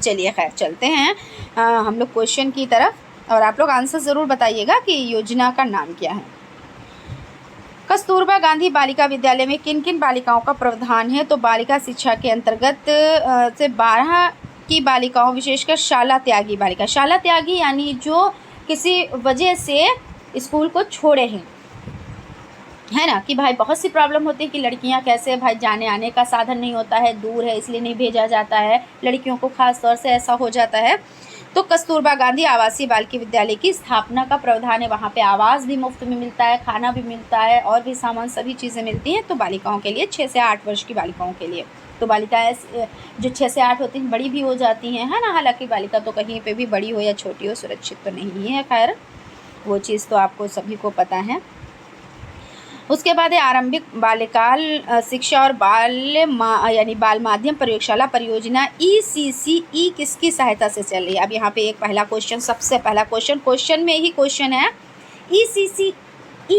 चलिए खैर चलते हैं हम लोग क्वेश्चन की तरफ, और आप लोग आंसर ज़रूर बताइएगा कि योजना का नाम क्या है। कस्तूरबा गांधी बालिका विद्यालय में किन किन बालिकाओं का प्रावधान है। तो बालिका शिक्षा के अंतर्गत से 12 की बालिकाओं, विशेषकर शाला त्यागी बालिका, शाला त्यागी यानी जो किसी वजह से स्कूल को छोड़े हैं, है ना, कि भाई बहुत सी प्रॉब्लम होती है कि लड़कियां कैसे, भाई जाने आने का साधन नहीं होता है, दूर है इसलिए नहीं भेजा जाता है, लड़कियों को खास तौर से ऐसा हो जाता है। तो कस्तूरबा गांधी आवासीय बालिका विद्यालय की स्थापना का प्रावधान है। वहाँ पे आवास भी मुफ्त में मिलता है, खाना भी मिलता है, और भी सामान, सभी चीज़ें मिलती हैं। तो बालिकाओं के लिए 6 से 8 वर्ष की बालिकाओं के लिए, तो बालिकाएँ जो 6 से 8 होती हैं बड़ी भी हो जाती हैं, है ना। हालांकि बालिका तो कहीं पे भी बड़ी हो या छोटी हो सुरक्षित तो नहीं है, खैर वो चीज़ तो आपको सभी को पता है। उसके बाद है आरंभिक बाल्यकाल शिक्षा और यानी बाल माध्यम प्रयोगशाला परियोजना ECCE किसकी सहायता से चल रही है। अब यहाँ पे एक पहला क्वेश्चन, सबसे पहला क्वेश्चन में ही क्वेश्चन है, ECCE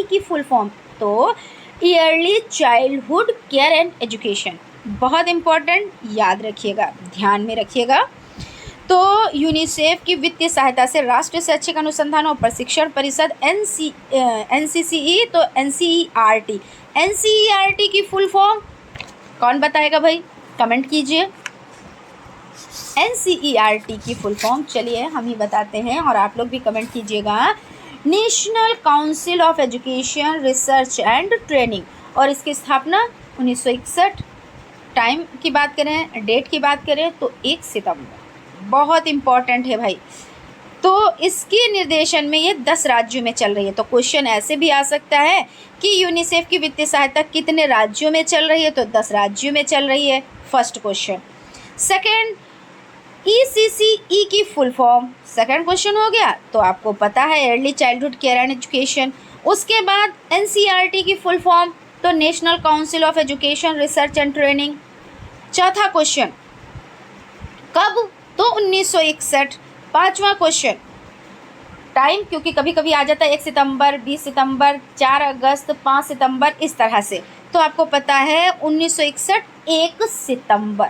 की फुल फॉर्म, तो yearly childhood care and education, बहुत इम्पोर्टेंट, याद रखिएगा, ध्यान में रखिएगा। तो यूनिसेफ की वित्तीय सहायता से राष्ट्रीय शैक्षिक अनुसंधान और प्रशिक्षण परिषद NCCE, तो NCERT की फुल फॉर्म कौन बताएगा भाई, कमेंट कीजिए। NCERT की फुल फॉर्म चलिए हम ही बताते हैं और आप लोग भी कमेंट कीजिएगा, national council of education research and training, और इसकी स्थापना 1961। टाइम की बात करें, डेट की बात करें तो 1 सितंबर, बहुत इम्पॉर्टेंट है भाई। तो इसके निर्देशन में ये 10 राज्यों में चल रही है। तो क्वेश्चन ऐसे भी आ सकता है कि यूनिसेफ की वित्तीय सहायता कितने राज्यों में चल रही है, तो 10 राज्यों में चल रही है, फर्स्ट क्वेश्चन। सेकंड, ECCE की फुल फॉर्म, सेकंड क्वेश्चन हो गया, तो आपको पता है early childhood care and education. उसके बाद NCERT की फुल फॉर्म, तो national council of education research and training. चौथा क्वेश्चन कब, तो 1961। पांचवा क्वेश्चन, टाइम क्योंकि कभी कभी आ जाता है 1 सितंबर, 20 सितंबर, 4 अगस्त, 5 सितंबर, इस तरह से, तो आपको पता है 1961 1 सितंबर।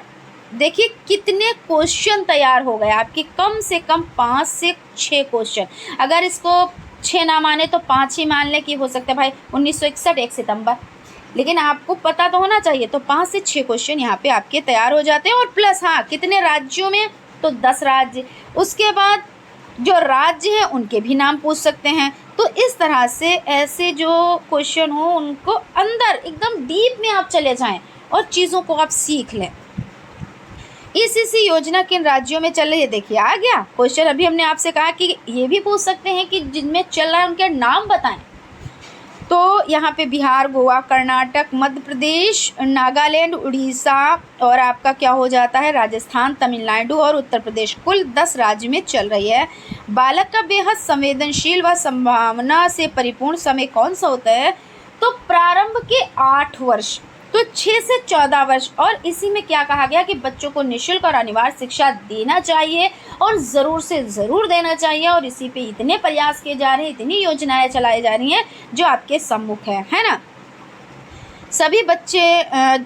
देखिए कितने क्वेश्चन तैयार हो गए आपके, कम से कम 5 से 6 क्वेश्चन। अगर इसको 6 ना माने तो 5 ही मान ले कि हो सकता है भाई 1961 1 सितंबर, लेकिन आपको पता तो होना चाहिए। तो 5 से 6 क्वेश्चन यहाँ पे आपके तैयार हो जाते हैं। और प्लस हाँ, कितने राज्यों में, तो 10 राज्य। उसके बाद जो राज्य हैं उनके भी नाम पूछ सकते हैं। तो इस तरह से ऐसे जो क्वेश्चन हो उनको अंदर एकदम डीप में आप चले जाएं और चीज़ों को आप सीख लें। ECC योजना किन राज्यों में चल रही है, देखिए आ गया क्वेश्चन। अभी हमने आपसे कहा कि ये भी पूछ सकते हैं कि जिनमें चल रहा है उनके नाम बताएं। तो यहाँ पे बिहार, गोवा, कर्नाटक, मध्य प्रदेश, नागालैंड, उड़ीसा, और आपका क्या हो जाता है राजस्थान, तमिलनाडु और उत्तर प्रदेश, कुल 10 राज्य में चल रही है। बालक का बेहद संवेदनशील व संभावना से परिपूर्ण समय कौन सा होता है, तो प्रारंभ के 8 वर्ष, तो 6 से 14 वर्ष, और इसी में क्या कहा गया कि बच्चों को निःशुल्क और अनिवार्य शिक्षा देना चाहिए और ज़रूर से ज़रूर देना चाहिए। और इसी पे इतने प्रयास किए जा रहे हैं, इतनी योजनाएं चलाई जा रही हैं जो आपके सम्मुख है ना। सभी बच्चे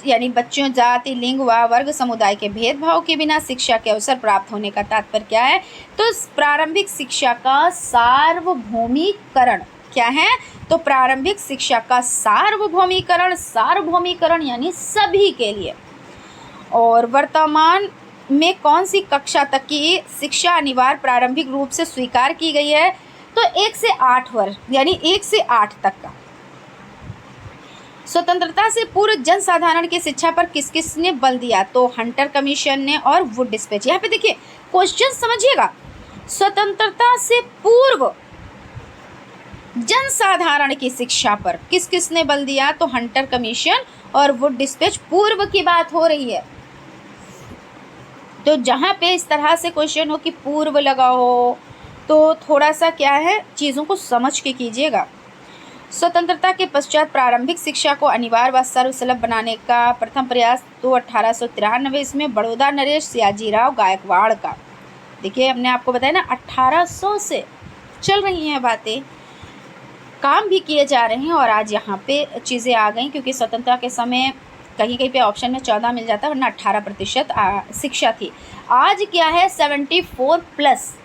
यानी बच्चों, जाति, लिंग व वर्ग समुदाय के भेदभाव के बिना शिक्षा के अवसर प्राप्त होने का तात्पर्य क्या है? तो प्रारंभिक शिक्षा का सार्वभौमिकरण क्या है? तो प्रारंभिक शिक्षा का सार्वभौमिकरण यानी सभी के लिए। और वर्तमान में कौन सी कक्षा तक की शिक्षा अनिवार्य प्रारंभिक रूप से स्वीकार की गई है? तो 1 से 8 वर्ष यानी 1 से 8 तक का। स्वतंत्रता से पूर्व जनसाधारण की शिक्षा पर किस किस ने बल दिया? तो हंटर कमीशन ने और वुड डिस्पैच। यहाँ पे देखिए क्वेश्चन समझिएगा, स्वतंत्रता से पूर्व जनसाधारण की शिक्षा पर किस किस ने बल दिया? तो हंटर कमीशन और वुड डिस्पैच। पूर्व की बात हो रही है, तो जहाँ पे इस तरह से क्वेश्चन हो कि पूर्व लगा हो तो थोड़ा सा क्या है, चीज़ों को समझ के कीजिएगा। स्वतंत्रता के पश्चात प्रारंभिक शिक्षा को अनिवार्य व सर्वसुलभ बनाने का प्रथम प्रयास तो 1893 इसमें बड़ौदा नरेश सयाजीराव गायकवाड़ का। देखिए हमने आपको बताया ना 1800 से चल रही हैं बातें, काम भी किए जा रहे हैं और आज यहाँ पे चीज़ें आ गई, क्योंकि स्वतंत्रता के समय कहीं कहीं पे ऑप्शन में 14 मिल जाता है, वरना 18% शिक्षा थी। आज क्या है 74+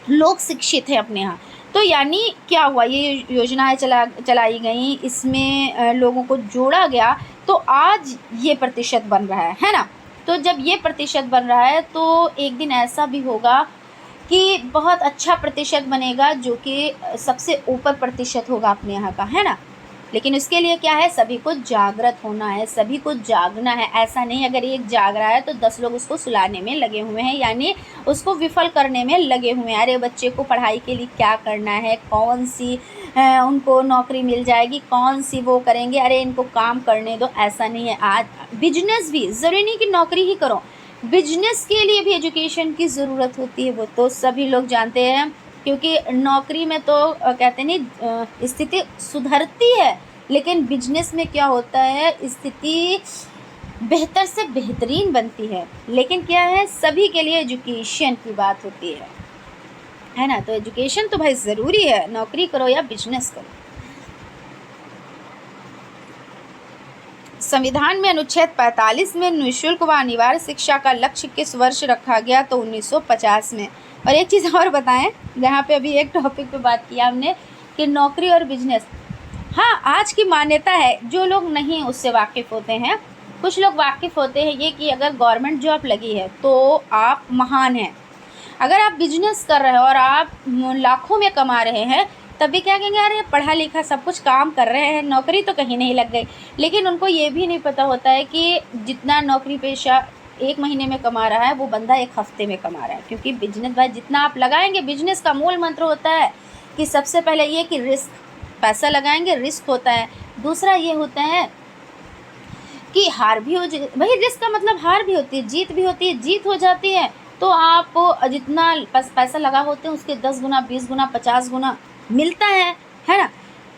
लोग शिक्षित हैं अपने यहाँ। तो यानी क्या हुआ, ये योजनाएं चलाई गई, इसमें लोगों को जोड़ा गया, तो आज ये प्रतिशत बन रहा है ना। तो जब ये प्रतिशत बन रहा है तो एक दिन ऐसा भी होगा कि बहुत अच्छा प्रतिशत बनेगा जो कि सबसे ऊपर प्रतिशत होगा अपने यहाँ का, है ना। लेकिन उसके लिए क्या है, सभी को जागृत होना है, सभी को जागना है। ऐसा नहीं अगर एक जाग रहा है तो 10 लोग उसको सुलाने में लगे हुए हैं, यानी उसको विफल करने में लगे हुए हैं। अरे बच्चे को पढ़ाई के लिए क्या करना है, कौन सी उनको नौकरी मिल जाएगी, कौन सी वो करेंगे, अरे इनको काम करने दो, ऐसा नहीं है। आज बिजनेस भी ज़रूरी नहीं कि नौकरी ही करो, बिजनेस के लिए भी एजुकेशन की ज़रूरत होती है, वो तो सभी लोग जानते हैं। क्योंकि नौकरी में तो कहते नहीं स्थिति सुधरती है, लेकिन बिजनेस में क्या होता है, स्थिति बेहतर से बेहतरीन बनती है। लेकिन क्या है, सभी के लिए एजुकेशन की बात होती है ना। तो एजुकेशन तो भाई ज़रूरी है, नौकरी करो या बिजनेस करो। संविधान में अनुच्छेद 45 में निःशुल्क व अनिवार्य शिक्षा का लक्ष्य किस वर्ष रखा गया? तो 1950 में। और एक चीज़ और बताएं, जहाँ पे अभी एक टॉपिक पे बात किया हमने कि नौकरी और बिजनेस, हाँ आज की मान्यता है, जो लोग नहीं उससे वाकिफ़ होते हैं, कुछ लोग वाकिफ़ होते हैं ये कि अगर गवर्नमेंट जॉब लगी है तो आप महान हैं। अगर आप बिजनेस कर रहे हो और आप लाखों में कमा रहे हैं, तब भी क्या कहेंगे, अरे पढ़ा लिखा सब कुछ काम कर रहे हैं, नौकरी तो कहीं नहीं लग गई। लेकिन उनको ये भी नहीं पता होता है कि जितना नौकरी पेशा 1 महीने में कमा रहा है वो बंदा 1 हफ्ते में कमा रहा है। क्योंकि बिजनेस भाई जितना आप लगाएंगे, बिजनेस का मूल मंत्र होता है कि सबसे पहले ये कि रिस्क, पैसा लगाएंगे रिस्क होता है। दूसरा ये होता है कि हार भी हो जाए, वही रिस्क का मतलब हार भी होती है, जीत भी होती है। जीत हो जाती है तो आप जितना पैसा लगा होते हैं उसके 10 गुना, 20 गुना, 50 गुना मिलता है ना।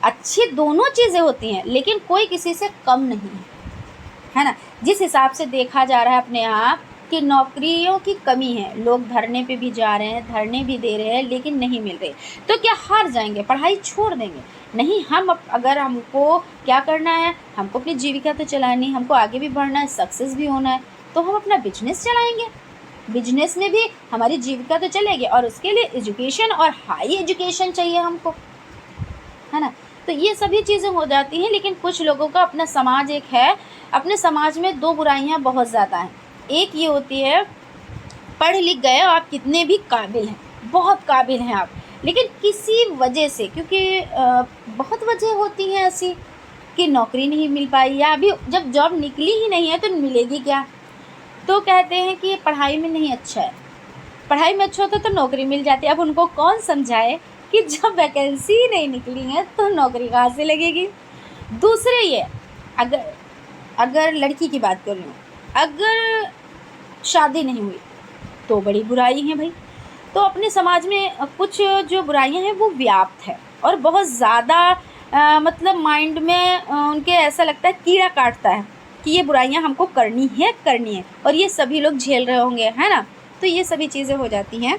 अच्छी दोनों चीज़ें होती हैं, लेकिन कोई किसी से कम नहीं है ना। जिस हिसाब से देखा जा रहा है अपने यहाँ कि नौकरियों की कमी है, लोग धरने पे भी जा रहे हैं, धरने भी दे रहे हैं, लेकिन नहीं मिल रही, तो क्या हार जाएंगे, पढ़ाई छोड़ देंगे? नहीं, हम अगर हमको क्या करना है, हमको अपनी जीविका तो चलानी, हमको आगे भी बढ़ना है, सक्सेस भी होना है, तो हम अपना बिजनेस चलाएंगे। बिजनेस में भी हमारी जीविका तो चलेगी और उसके लिए एजुकेशन और हाई एजुकेशन चाहिए हमको, है ना। तो ये सभी चीज़ें हो जाती हैं। लेकिन कुछ लोगों का अपना समाज एक है, अपने समाज में 2 बुराइयां बहुत ज़्यादा हैं। एक ये होती है, पढ़ लिख गए और आप कितने भी काबिल हैं, बहुत काबिल हैं आप, लेकिन किसी वजह से, क्योंकि बहुत वजह होती हैं ऐसी कि नौकरी नहीं मिल पाई, या अभी जब जॉब निकली ही नहीं है तो मिलेगी क्या, तो कहते हैं कि पढ़ाई में नहीं अच्छा है, पढ़ाई में अच्छा होता तो नौकरी मिल जाती। अब उनको कौन समझाए कि जब वैकेंसी ही नहीं निकली है तो नौकरी कहाँ से लगेगी। दूसरे ये, अगर लड़की की बात कर रही हूँ, अगर शादी नहीं हुई तो बड़ी बुराई है भाई। तो अपने समाज में कुछ जो बुराइयां हैं वो व्याप्त है और बहुत ज़्यादा मतलब माइंड में उनके ऐसा लगता है कीड़ा काटता है कि ये बुराइयां हमको करनी है, और ये सभी लोग झेल रहे होंगे, है ना। तो ये सभी चीज़ें हो जाती हैं।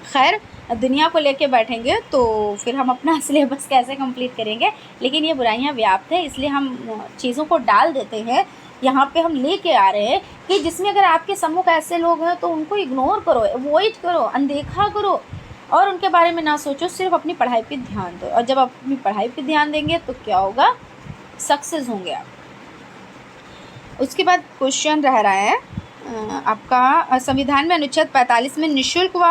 खैर, दुनिया को लेके बैठेंगे तो फिर हम अपना सिलेबस कैसे कंप्लीट करेंगे, लेकिन ये बुराइयां व्याप्त है, इसलिए हम चीज़ों को डाल देते हैं। यहाँ पे हम लेके आ रहे हैं कि जिसमें अगर आपके सम्मुख ऐसे लोग हैं तो उनको इग्नोर करो, अवॉइड करो, अनदेखा करो और उनके बारे में ना सोचो, सिर्फ अपनी पढ़ाई पे ध्यान दो। और जब आप अपनी पढ़ाई पे ध्यान देंगे तो क्या होगा, सक्सेस होंगे आप। उसके बाद क्वेश्चन रह रहा है आपका, संविधान में अनुच्छेद 45 में निःशुल्क व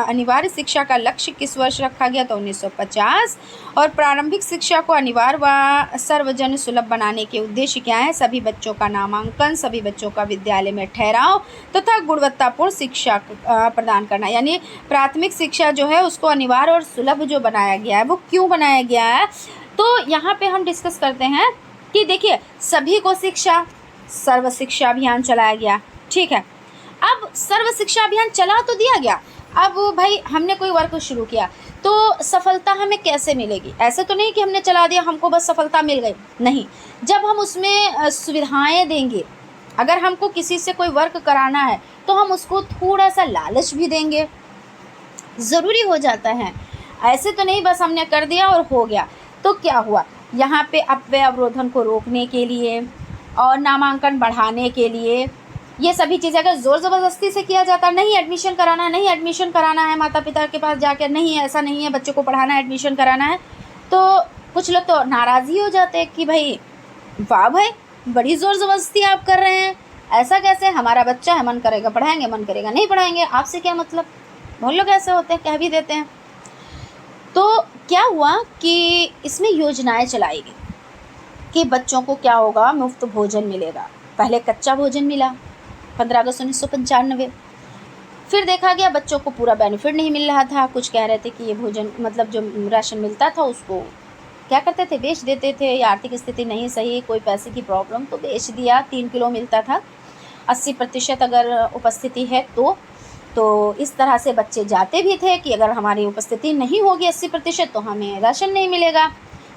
अनिवार्य शिक्षा का लक्ष्य किस वर्ष रखा गया, तो 1950। और प्रारंभिक शिक्षा को अनिवार्य व सर्वजन सुलभ बनाने के उद्देश्य क्या है, सभी बच्चों का नामांकन, सभी बच्चों का विद्यालय में ठहराव तथा गुणवत्तापूर्ण शिक्षा प्रदान करना। यानी प्राथमिक शिक्षा जो है उसको अनिवार्य और सुलभ जो बनाया गया है, वो क्यों बनाया गया है, तो यहाँ पे हम डिस्कस करते हैं कि देखिए, सभी को शिक्षा, सर्व शिक्षा अभियान चलाया गया, ठीक है। अब सर्व शिक्षा अभियान चला तो दिया गया, अब भाई हमने कोई वर्क शुरू किया तो सफलता हमें कैसे मिलेगी, ऐसे तो नहीं कि हमने चला दिया हमको बस सफलता मिल गई, नहीं। जब हम उसमें सुविधाएं देंगे, अगर हमको किसी से कोई वर्क कराना है तो हम उसको थोड़ा सा लालच भी देंगे, ज़रूरी हो जाता है। ऐसे तो नहीं बस हमने कर दिया और हो गया। तो क्या हुआ, यहाँ पे अपव्यय अवरोधन को रोकने के लिए और नामांकन बढ़ाने के लिए ये सभी चीज़ें अगर ज़ोर ज़बरदस्ती से किया जाता, नहीं एडमिशन कराना है, नहीं एडमिशन कराना है, माता पिता के पास जाकर नहीं ऐसा नहीं है, बच्चों को पढ़ाना है, एडमिशन कराना है, तो कुछ लोग तो नाराज़ी हो जाते हैं कि भाई वाह भाई बड़ी ज़ोर ज़बरदस्ती आप कर रहे हैं, ऐसा कैसे, हमारा बच्चा है, मन करेगा पढ़ाएंगे, मन करेगा नहीं पढ़ाएंगे, आपसे क्या मतलब। बहुत लोग ऐसे होते हैं, कह भी देते हैं। तो क्या हुआ कि इसमें योजनाएं चलाई गई कि बच्चों को क्या होगा, मुफ्त भोजन मिलेगा। पहले कच्चा भोजन मिला 15 अगस्त 1995। फिर देखा गया बच्चों को पूरा बेनिफिट नहीं मिल रहा था, कुछ कह रहे थे कि ये भोजन मतलब जो राशन मिलता था उसको क्या करते थे, बेच देते थे, या आर्थिक स्थिति नहीं सही, कोई पैसे की प्रॉब्लम तो बेच दिया। 3 किलो मिलता था, 80% अगर उपस्थिति है तो इस तरह से बच्चे जाते भी थे कि अगर हमारी उपस्थिति नहीं होगी 80% तो हमें राशन नहीं मिलेगा।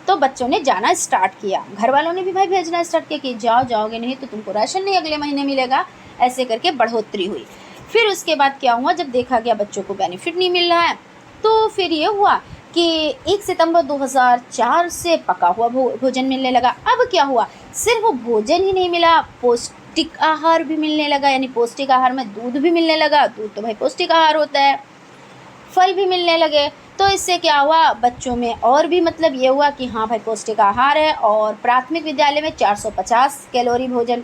तो बच्चों ने जाना स्टार्ट किया, घर वालों ने भी भाई भेजना स्टार्ट किया कि जाओगे नहीं तो तुमको राशन नहीं अगले महीने मिलेगा, ऐसे करके बढ़ोतरी हुई। फिर उसके बाद क्या हुआ, जब देखा गया बच्चों को बेनिफिट नहीं मिल रहा है तो फिर ये हुआ कि 1 सितंबर 2004 से पका हुआ भोजन मिलने लगा। अब क्या हुआ, सिर्फ भोजन ही नहीं मिला, पौष्टिक आहार भी मिलने लगा, यानी पौष्टिक आहार में दूध भी मिलने लगा, दूध तो भाई पौष्टिक आहार होता है, फल भी मिलने लगे। तो इससे क्या हुआ, बच्चों में और भी मतलब ये हुआ कि हाँ भाई पौष्टिक आहार है। और प्राथमिक विद्यालय में 450 कैलोरी भोजन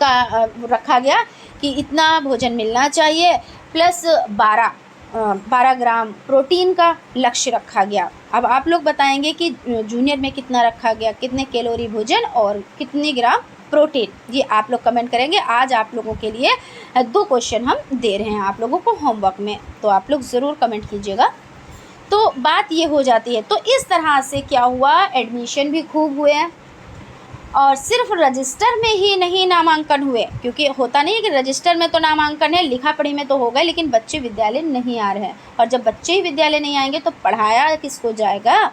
का रखा गया कि इतना भोजन मिलना चाहिए, प्लस 12 ग्राम प्रोटीन का लक्ष्य रखा गया। अब आप लोग बताएंगे कि जूनियर में कितना रखा गया, कितने कैलोरी भोजन और कितने ग्राम प्रोटीन, ये आप लोग कमेंट करेंगे। आज आप लोगों के लिए 2 क्वेश्चन हम दे रहे हैं आप लोगों को होमवर्क में, तो आप लोग ज़रूर कमेंट कीजिएगा। तो बात ये हो जाती है। तो इस तरह से क्या हुआ, एडमिशन भी खूब हुए और सिर्फ रजिस्टर में ही नहीं नामांकन हुए, क्योंकि होता नहीं है कि रजिस्टर में तो नामांकन है, लिखा पढ़ी में तो हो गए, लेकिन बच्चे विद्यालय नहीं आ रहे हैं। और जब बच्चे ही विद्यालय नहीं आएंगे तो पढ़ाया किसको जाएगा,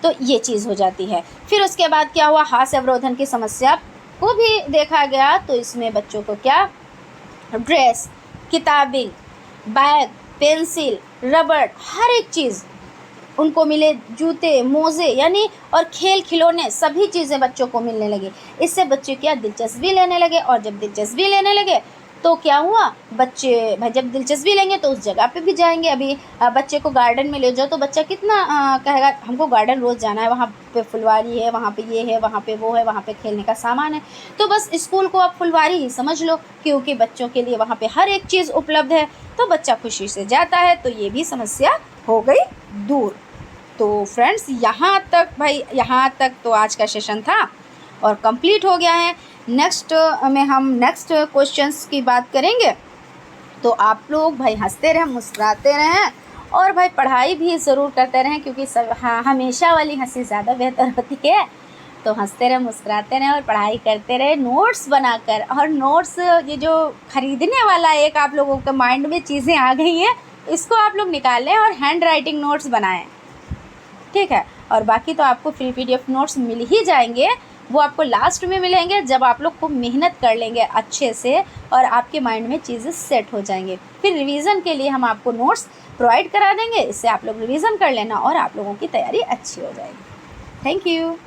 तो ये चीज़ हो जाती है। फिर उसके बाद क्या हुआ, हास्य अवरोधन की समस्या को भी देखा गया। तो इसमें बच्चों को क्या, ड्रेस, किताबें, बैग, पेंसिल, रबड़, हर एक चीज़ उनको मिले, जूते, मोज़े, यानी और खेल खिलौने सभी चीज़ें बच्चों को मिलने लगे। इससे बच्चे क्या, दिलचस्पी लेने लगे। और जब दिलचस्पी लेने लगे तो क्या हुआ, बच्चे भाई जब दिलचस्पी लेंगे तो उस जगह पे भी जाएंगे। अभी बच्चे को गार्डन में ले जाओ तो बच्चा कितना कहेगा हमको गार्डन रोज़ जाना है, वहाँ पे फुलवारी है, वहाँ पे ये है, वहाँ पे वो है, वहाँ पे खेलने का सामान है। तो बस स्कूल को आप फुलवारी ही समझ लो, क्योंकि बच्चों के लिए वहाँ पे हर एक चीज़ उपलब्ध है, तो बच्चा खुशी से जाता है। तो ये भी समस्या हो गई दूर। तो फ्रेंड्स यहाँ तक तो आज का सेशन था और कंप्लीट हो गया है। नेक्स्ट में हम नेक्स्ट क्वेश्चंस की बात करेंगे। तो आप लोग भाई हंसते रहें, मुस्कुराते रहें और भाई पढ़ाई भी ज़रूर करते रहें, क्योंकि हमेशा वाली हंसी ज़्यादा बेहतर होती है। तो हंसते रहें, मुस्कुराते रहें और पढ़ाई करते रहें, नोट्स बनाकर। और नोट्स ये जो ख़रीदने वाला एक आप लोगों के माइंड में चीज़ें आ गई हैं, इसको आप लोग निकालें और हैंड राइटिंग नोट्स बनाएँ, ठीक है। और बाकी तो आपको फ्री PDF नोट्स मिल ही जाएंगे, वो आपको लास्ट में मिलेंगे जब आप लोग खूब मेहनत कर लेंगे अच्छे से और आपके माइंड में चीज़ें सेट हो जाएंगे। फिर रिवीजन के लिए हम आपको नोट्स प्रोवाइड करा देंगे, इससे आप लोग रिवीजन कर लेना और आप लोगों की तैयारी अच्छी हो जाएगी। Thank you.